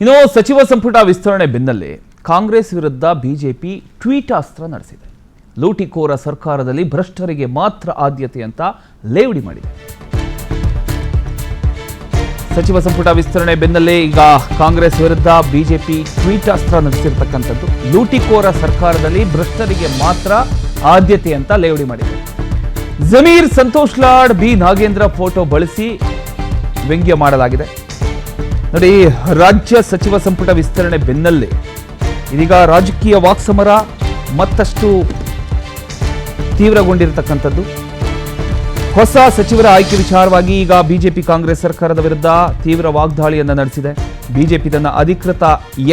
ಇನ್ನು ಸಚಿವ ಸಂಪುಟ ವಿಸ್ತರಣೆ ಬೆನ್ನಲ್ಲೇ ಕಾಂಗ್ರೆಸ್ ವಿರುದ್ಧ ಬಿಜೆಪಿ ಟ್ವೀಟ್ ಅಸ್ತ್ರ ನಡೆಸಿದೆ. ಲೂಟಿಕೋರ ಸರ್ಕಾರದಲ್ಲಿ ಭ್ರಷ್ಟರಿಗೆ ಮಾತ್ರ ಆದ್ಯತೆ ಅಂತ ಲೇವಡಿ ಮಾಡಿದೆ. ಸಚಿವ ಸಂಪುಟ ವಿಸ್ತರಣೆ ಬೆನ್ನಲ್ಲೇ ಈಗ ಕಾಂಗ್ರೆಸ್ ವಿರುದ್ಧ ಬಿಜೆಪಿ ಟ್ವೀಟ್ ಅಸ್ತ್ರ ನಡೆಸಿರ್ತಕ್ಕಂಥದ್ದು. ಲೂಟಿಕೋರ ಸರ್ಕಾರದಲ್ಲಿ ಭ್ರಷ್ಟರಿಗೆ ಮಾತ್ರ ಆದ್ಯತೆ ಅಂತ ಲೇವಡಿ ಮಾಡಿದೆ. ಜಮೀರ್ ಸಂತೋಷ್ ಲಾಡ್ ಬಿ ನಾಗೇಂದ್ರ ಫೋಟೋ ಬಳಸಿ ವ್ಯಂಗ್ಯ ಮಾಡಲಾಗಿದೆ. ನೋಡಿ, ರಾಜ್ಯ ಸಚಿವ ಸಂಪುಟ ವಿಸ್ತರಣೆ ಬೆನ್ನಲ್ಲೇ ಇದೀಗ ರಾಜಕೀಯ ವಾಕ್ಸಮರ ಮತ್ತಷ್ಟು ತೀವ್ರಗೊಂಡಿರತಕ್ಕಂಥದ್ದು. ಹೊಸ ಸಚಿವರ ಆಯ್ಕೆ ವಿಚಾರವಾಗಿ ಈಗ ಬಿಜೆಪಿ ಕಾಂಗ್ರೆಸ್ ಸರ್ಕಾರದ ವಿರುದ್ಧ ತೀವ್ರ ವಾಗ್ದಾಳಿಯನ್ನು ನಡೆಸಿದೆ. ಬಿಜೆಪಿ ತನ್ನ ಅಧಿಕೃತ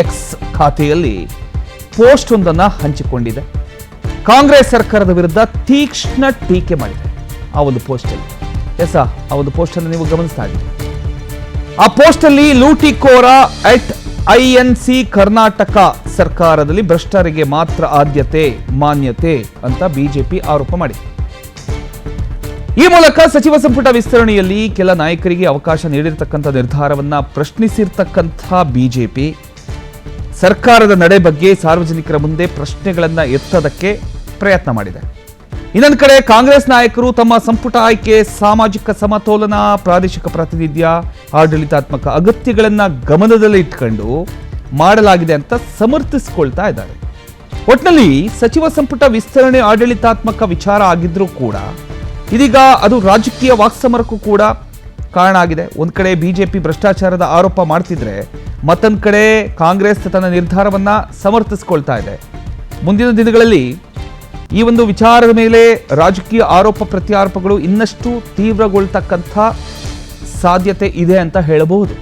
ಎಕ್ಸ್ ಖಾತೆಯಲ್ಲಿ ಪೋಸ್ಟ್ ಒಂದನ್ನು ಹಂಚಿಕೊಂಡಿದೆ. ಕಾಂಗ್ರೆಸ್ ಸರ್ಕಾರದ ವಿರುದ್ಧ ತೀಕ್ಷ್ಣ ಟೀಕೆ ಮಾಡಿದೆ ಆ ಒಂದು ಪೋಸ್ಟಲ್ಲಿ. ಆ ಒಂದು ಪೋಸ್ಟನ್ನು ನೀವು ಗಮನಿಸ್ತಾ ಇದ್ದೀರಿ. ಆ ಪೋಸ್ಟಲ್ಲಿ ಲೂಟಿಕೋರ @INC ಕರ್ನಾಟಕ ಸರ್ಕಾರದಲ್ಲಿ ಭ್ರಷ್ಟರಿಗೆ ಮಾತ್ರ ಆದ್ಯತೆ ಮಾನ್ಯತೆ ಅಂತ ಬಿಜೆಪಿ ಆರೋಪ ಮಾಡಿದೆ. ಈ ಮೂಲಕ ಸಚಿವ ಸಂಪುಟ ವಿಸ್ತರಣೆಯಲ್ಲಿ ಕೆಲ ನಾಯಕರಿಗೆ ಅವಕಾಶ ನೀಡಿರ್ತಕ್ಕಂಥ ನಿರ್ಧಾರವನ್ನ ಪ್ರಶ್ನಿಸಿರ್ತಕ್ಕಂಥ ಬಿಜೆಪಿ ಸರ್ಕಾರದ ನಡೆ ಬಗ್ಗೆ ಸಾರ್ವಜನಿಕರ ಮುಂದೆ ಪ್ರಶ್ನೆಗಳನ್ನ ಎತ್ತದಕ್ಕೆ ಪ್ರಯತ್ನ ಮಾಡಿದೆ. ಇನ್ನೊಂದು ಕಡೆ ಕಾಂಗ್ರೆಸ್ ನಾಯಕರು ತಮ್ಮ ಸಂಪುಟ ಆಯ್ಕೆ ಸಾಮಾಜಿಕ ಸಮತೋಲನ, ಪ್ರಾದೇಶಿಕ ಪ್ರಾತಿನಿಧ್ಯ, ಆಡಳಿತಾತ್ಮಕ ಅಗತ್ಯಗಳನ್ನ ಗಮನದಲ್ಲಿ ಇಟ್ಕೊಂಡು ಮಾಡಲಾಗಿದೆ ಅಂತ ಸಮರ್ಥಿಸಿಕೊಳ್ತಾ ಇದ್ದಾರೆ. ಒಟ್ಟಿನಲ್ಲಿ ಸಚಿವ ಸಂಪುಟ ವಿಸ್ತರಣೆ ಆಡಳಿತಾತ್ಮಕ ವಿಚಾರ ಆಗಿದ್ರೂ ಕೂಡ ಇದೀಗ ಅದು ರಾಜಕೀಯ ವಾಕ್ಸಮರಕ್ಕೂ ಕೂಡ ಕಾರಣ ಆಗಿದೆ. ಒಂದ್ ಕಡೆ ಬಿಜೆಪಿ ಭ್ರಷ್ಟಾಚಾರದ ಆರೋಪ ಮಾಡ್ತಿದ್ರೆ ಮತ್ತೊಂದು ಕಡೆ ಕಾಂಗ್ರೆಸ್ ತನ್ನ ನಿರ್ಧಾರವನ್ನ ಸಮರ್ಥಿಸಿಕೊಳ್ತಾ ಇದೆ. ಮುಂದಿನ ದಿನಗಳಲ್ಲಿ ಈ ಒಂದು ವಿಚಾರದ ಮೇಲೆ ರಾಜಕೀಯ ಆರೋಪ ಪ್ರತ್ಯಾರೋಪಗಳು ಇನ್ನಷ್ಟು ತೀವ್ರಗೊಳ್ತಕ್ಕಂಥ ಸಾಧ್ಯತೆ ಇದೆ ಅಂತ ಹೇಳಬಹುದು.